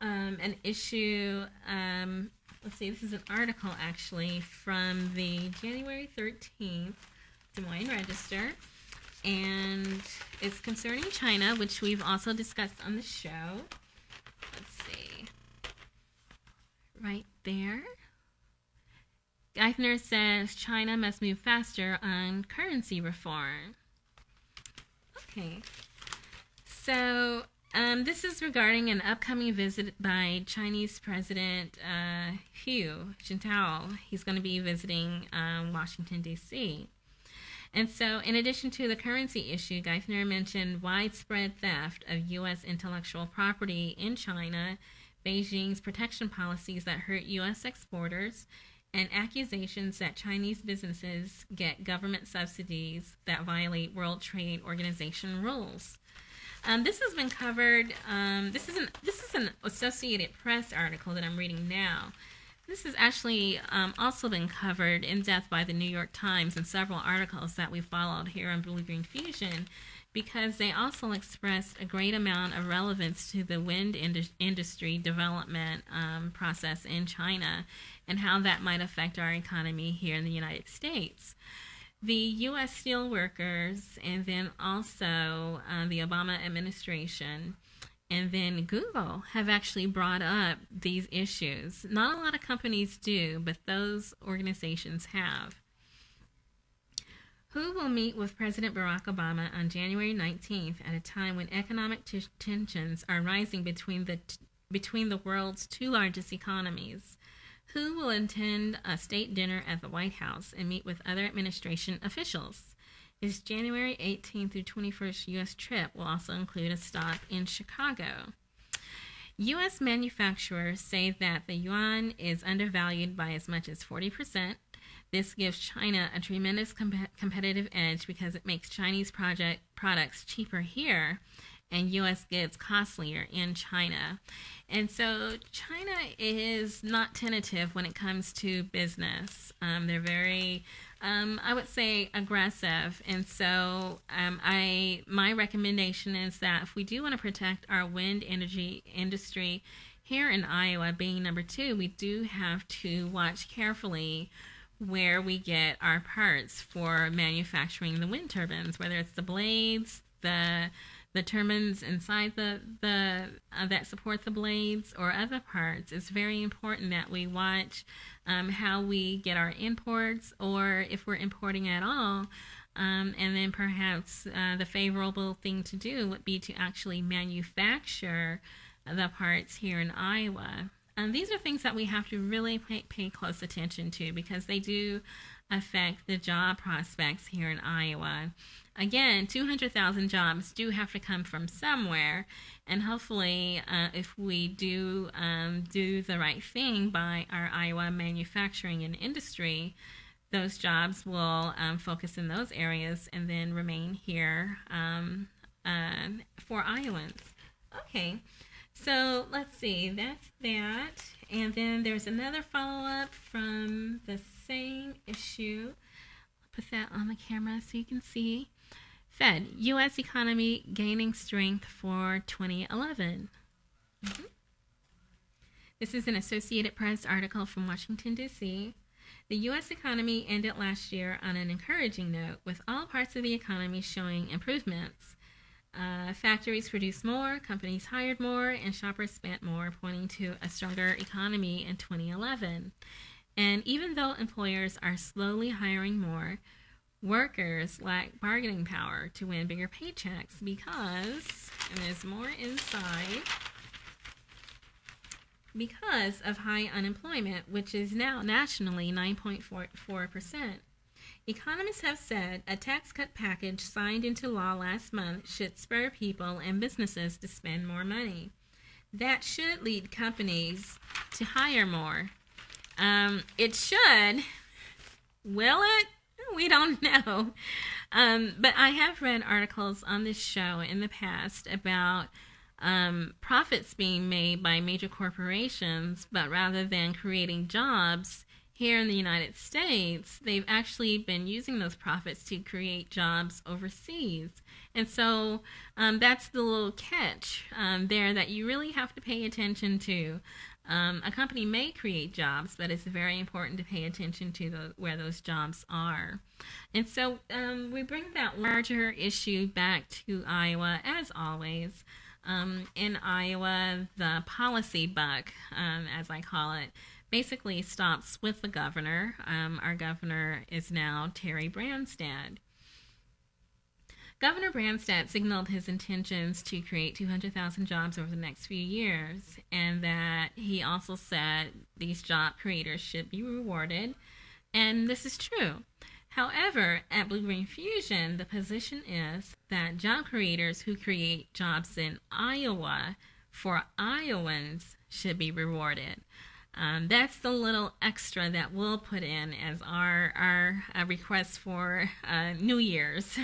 an issue. Let's see, this is an article actually from the January 13th Des Moines Register. And it's concerning China, which we've also discussed on the show. Let's see. Right there. Geithner says China must move faster on currency reform. Okay. So this is regarding an upcoming visit by Chinese President Hu Jintao. He's going to be visiting Washington, D.C. And so, in addition to the currency issue, Geithner mentioned widespread theft of U.S. intellectual property in China, Beijing's protection policies that hurt U.S. exporters, and accusations that Chinese businesses get government subsidies that violate World Trade Organization rules. This has been covered. This is an Associated Press article that I'm reading now. This has actually also been covered in depth by the New York Times and several articles that we followed here on Blue.Green.Fusion, because they also expressed a great amount of relevance to the wind industry development process in China and how that might affect our economy here in the United States. The U.S. steelworkers, and then also the Obama administration, and then Google have actually brought up these issues. Not a lot of companies do, but those organizations have. Who will meet with President Barack Obama on January 19th at a time when economic tensions are rising between the world's two largest economies? Who will attend a state dinner at the White House and meet with other administration officials? His January 18th through 21st U.S. trip will also include a stop in Chicago. U.S. manufacturers say that the yuan is undervalued by as much as 40%. This gives China a tremendous competitive edge because it makes Chinese products cheaper here and U.S. goods costlier in China. And so China is not tentative when it comes to business. They're very, I would say, aggressive. And so my recommendation is that if we do want to protect our wind energy industry here in Iowa, being number 2, we do have to watch carefully where we get our parts for manufacturing the wind turbines, whether it's the blades, the turbines inside the that support the blades, or other parts. It's very important that we watch how we get our imports, or if we're importing at all. And then perhaps the favorable thing to do would be to actually manufacture the parts here in Iowa. These are things that we have to really pay close attention to, because they do affect the job prospects here in Iowa. Again, 200,000 jobs do have to come from somewhere, and hopefully if we do the right thing by our Iowa manufacturing and industry, those jobs will focus in those areas and then remain here for Iowans. Okay. So let's see, that's that. And then there's another follow-up from the same issue. Put that on the camera so you can see. Fed, U.S. economy gaining strength for 2011. This is an Associated Press article from Washington, D.C. The U.S. economy ended last year on an encouraging note, with all parts of the economy showing improvements. Factories produced more, companies hired more, and shoppers spent more, pointing to a stronger economy in 2011. And even though employers are slowly hiring more, workers lack bargaining power to win bigger paychecks because, and there's more inside, because of high unemployment, which is now nationally 9.44%. Economists have said a tax cut package signed into law last month should spur people and businesses to spend more money. That should lead companies to hire more. It should. Will it? We don't know. But I have read articles on this show in the past about profits being made by major corporations, but rather than creating jobs, here in the United States, they've actually been using those profits to create jobs overseas. And so that's the little catch there that you really have to pay attention to. A company may create jobs, but it's very important to pay attention to where those jobs are. And so we bring that larger issue back to Iowa, as always. In Iowa, the policy buck, as I call it, basically stops with the governor. Our governor is now Terry Branstad. Governor Branstad signaled his intentions to create 200,000 jobs over the next few years, and that he also said these job creators should be rewarded, and this is true. However, at Blue.Green.Fusion, the position is that job creators who create jobs in Iowa for Iowans should be rewarded. That's the little extra that we'll put in as our request for New Year's.